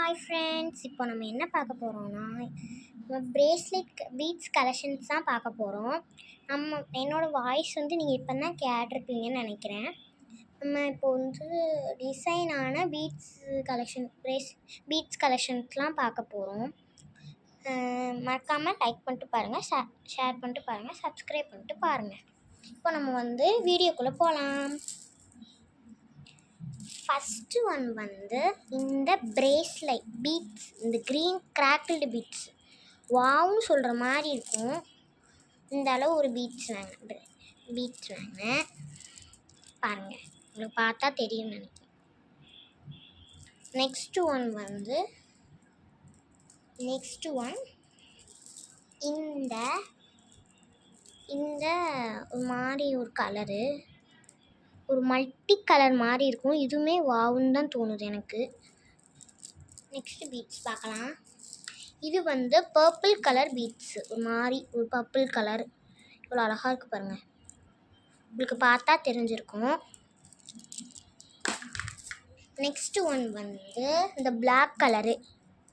Hi friends, இப்போ நம்ம என்ன பார்க்க போகிறோம்னா பிரேஸ்லெட் பீட்ஸ் கலெக்ஷன்ஸ் தான் பார்க்க போகிறோம். என்னோடய வாய்ஸ் நீங்கள் இப்போ தான் கேட்டிருப்பீங்கன்னு நினைக்கிறேன். நம்ம இப்போ டிசைனான பீட்ஸ் கலெக்ஷன்ஸ்லாம் பார்க்க போகிறோம். மறக்காமல் லைக் பண்ணிட்டு பாருங்கள், ஷேர் பண்ணிட்டு பாருங்கள், சப்ஸ்கிரைப் பண்ணிட்டு பாருங்கள். இப்போ நம்ம வீடியோக்குள்ளே போகலாம். ஃபஸ்ட்டு ஒன் இந்த பிரேஸ்லைட் பீட்ஸ், இந்த க்ரீன் கிராக்கிள்டு பீட்ஸ் வாவ்னு சொல்கிற மாதிரி இருக்கும். இந்த அளவு ஒரு பீட்ஸ் வாங்கினேன் பாருங்கள், உங்களுக்கு பார்த்தா தெரியும்னு நினைக்கிறேன். நெக்ஸ்ட்டு ஒன் இந்த ஒரு மாதிரி ஒரு கலரு, ஒரு மல்டி கலர் மாதிரி இருக்கும். இதுவுமே வாவுன்னு தான் தோணுது எனக்கு. நெக்ஸ்ட்டு பீட்ஸ் பார்க்கலாம். இது பர்பிள் கலர் பீட்ஸு, ஒரு பர்பிள் கலர் இவ்வளோ அழகாக இருக்குது பாருங்கள், உங்களுக்கு பார்த்தா தெரிஞ்சிருக்கும். நெக்ஸ்ட்டு ஒன் இந்த பிளாக் கலரு,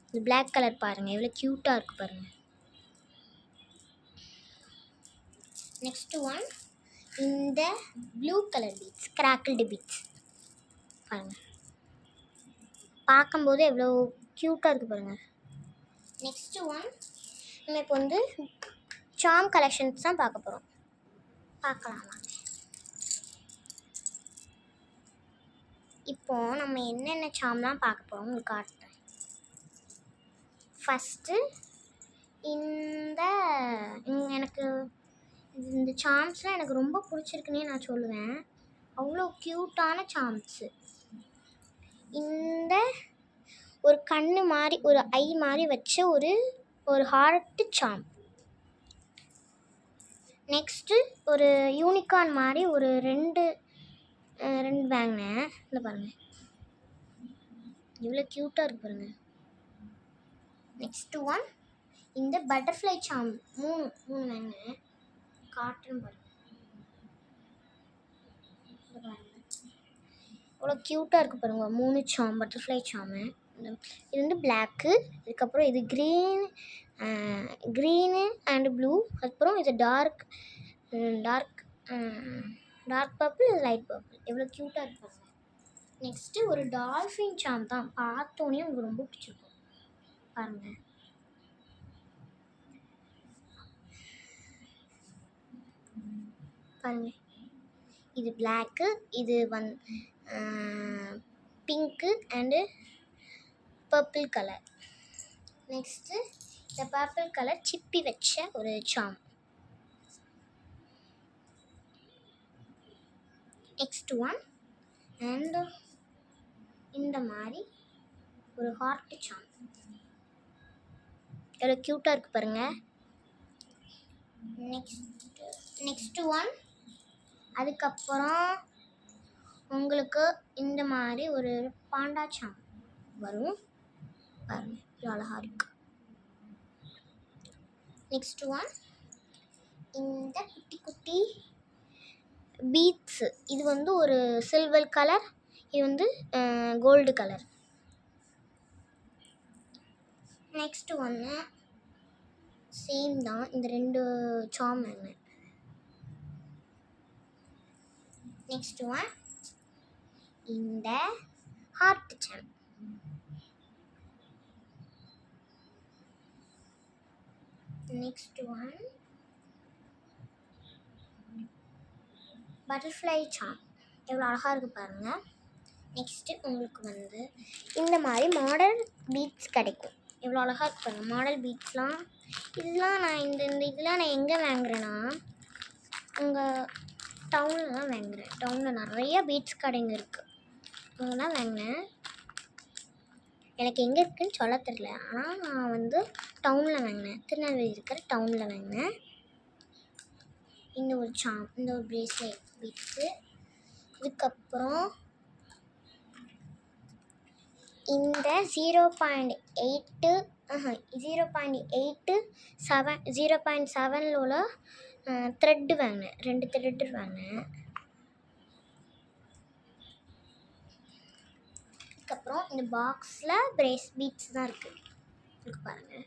இந்த பிளாக் கலர் பாருங்கள் எவ்வளோ க்யூட்டாக இருக்குது பாருங்கள். நெக்ஸ்ட்டு ஒன் இந்த ப்ளூ கலர் பீட்ஸ், கிராக்கிள்டு பீட்ஸ் பாருங்கள், பார்க்கும்போது எவ்வளோ க்யூட்டாக இருக்குது பாருங்கள். நெக்ஸ்ட்டு ஒன் நம்ம இப்போ சாம் கலெக்ஷன்ஸ் தான் பார்க்க போகிறோம். பார்க்கலாம் வாங்க. இப்போது நம்ம என்னென்ன சாம்லாம் பார்க்க போகிறோம் உங்களுக்கு காட்டுறேன். ஃபஸ்ட்டு எனக்கு இந்த சாம்ஸ்லாம் எனக்கு ரொம்ப பிடிச்சிருக்குன்னே நான் சொல்லுவேன். அவ்வளோ க்யூட்டான சாம்ஸு. இந்த ஒரு கண்ணு மாதிரி, ஒரு ஐ மாதிரி வச்ச ஒரு ஹார்ட்டு சாம். நெக்ஸ்ட்டு ஒரு யூனிகார்ன் மாதிரி ஒரு ரெண்டு வாங்கினேன். இந்த பாருங்கள் எவ்வளோ க்யூட்டாக இருக்கு பாருங்கள். நெக்ஸ்ட்டு ஒன் இந்த பட்டர்ஃப்ளை சாம் மூணு வாங்கினேன், காட்டன் பாருங்கள். அவ்வளோ க்யூட்டாக இருக்குது பாருங்கள், 3 சாம், பட்டர்ஃப்ளை சாமு. இது பிளாக்கு, இதுக்கப்புறம் இது க்ரீனு அண்டு ப்ளூ, அதுக்கப்புறம் இது டார்க் பர்பிள், இது லைட் பர்பிள். எவ்வளோ க்யூட்டாக இருக்குது பாருங்கள். நெக்ஸ்ட்டு ஒரு டால்ஃபின் சாம் தான், பார்த்தோன்னே உங்களுக்கு ரொம்ப பிடிச்சிருக்கும் பாருங்கள். பாருங்கள், இது பிளாக்கு, இது pink and purple colour. Next இந்த பர்பிள் கலர் சிப்பி வச்ச ஒரு சாம். நெக்ஸ்ட் ஒன் அண்டு இந்த மாதிரி ஒரு ஹார்ட் சாம், எவ்வளோ க்யூட்டாக இருக்குது பாருங்கள். நெக்ஸ்ட்டு ஒன் அதுக்கப்புறம் உங்களுக்கு இந்த மாதிரி ஒரு பாண்டா சாம் வரும் பாருங்கள், இது அழகாக இருக்குது. நெக்ஸ்ட்டு ஒன் இந்த குட்டி குட்டி பீட்ஸு, இது ஒரு சில்வர் கலர், இது கோல்டு கலர். நெக்ஸ்ட்டு ஒன்று சேம் தான், இந்த 2 சாம் வாங்கினேன். நெக்ஸ்ட் ஒன் இந்த ஹார்ட் சாம். நெக்ஸ்ட் ஒன் பட்டர்ஃப்ளை சாம், எவ்வளோ அழகாக இருக்குது பாருங்கள். நெக்ஸ்ட்டு உங்களுக்கு இந்த மாதிரி மாடல் பீட்ஸ் கிடைக்கும், எவ்வளோ அழகாக இருக்குது பாருங்கள் மாடல் பீட்ஸ்லாம். இதெல்லாம் நான் எங்கே வாங்குறேன்னா உங்கள் டவுனில் தான் வாங்குகிறேன். டவுனில் நிறைய பீட்ஸ் கடைங்க இருக்குது, அங்கே தான் வாங்கினேன். எனக்கு எங்கே இருக்குதுன்னு சொல்ல தெரியல, ஆனால் நான் டவுனில் வாங்கினேன், திருநெல்வேலி இருக்கிற டவுனில் வாங்கினேன். இந்த ஒரு சாம், இந்த ஒரு பிரேஸ்லெட் பீட்ஸு. இதுக்கப்புறம் இந்த 0.7 உள்ள த்ரெட்டு வாங்கினேன், 2 த்ரெட்டு வாங்கினேன். அதுக்கப்புறம் இந்த பாக்ஸில் பிரேஸ் பீட்ஸ் தான் இருக்குது. இருக்கு பாருங்கள்,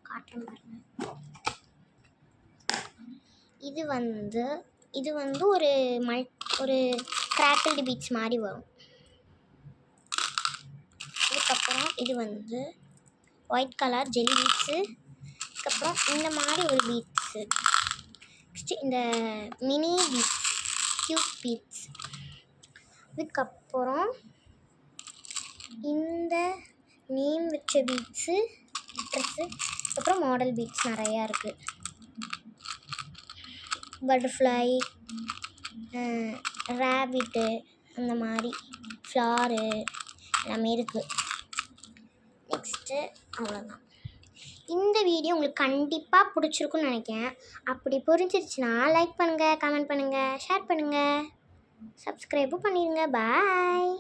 காட்டுறேன் பாருங்கள். இது வந்து ஒரு கிராக்கிள்டு பீட்ஸ் மாதிரி வரும். அதுக்கப்புறம் இது வந்து ஒயிட் கலர் ஜெல்லி பீட்ஸு. அதுக்கப்புறம் இந்த மாதிரி ஒரு பீட்ஸு. நெக்ஸ்ட்டு இந்த மினி பீட்ஸ், க்யூட் பீட்ஸ். அதுக்கப்புறம் இந்த நேம் வச்ச பீட்ஸு, ட்ரெஸ்ஸு. அதுக்கப்புறம் மாடல் பீட்ஸ் நிறையா இருக்குது. பட்டர்ஃப்ளை, ரேபிட்டு, அந்த மாதிரி ஃப்ளாரு எல்லாமே இருக்குது. நெக்ஸ்ட்டு அவ்வளோதான். இந்த வீடியோ உங்களுக்கு கண்டிப்பாக பிடிச்சிருக்குன்னு நினைக்கிறேன். அப்படி புரிஞ்சிருச்சுன்னா லைக் பண்ணுங்கள், கமெண்ட் பண்ணுங்கள், ஷேர் பண்ணுங்கள், சப்ஸ்கிரைபும் பண்ணிடுங்க. பாய்.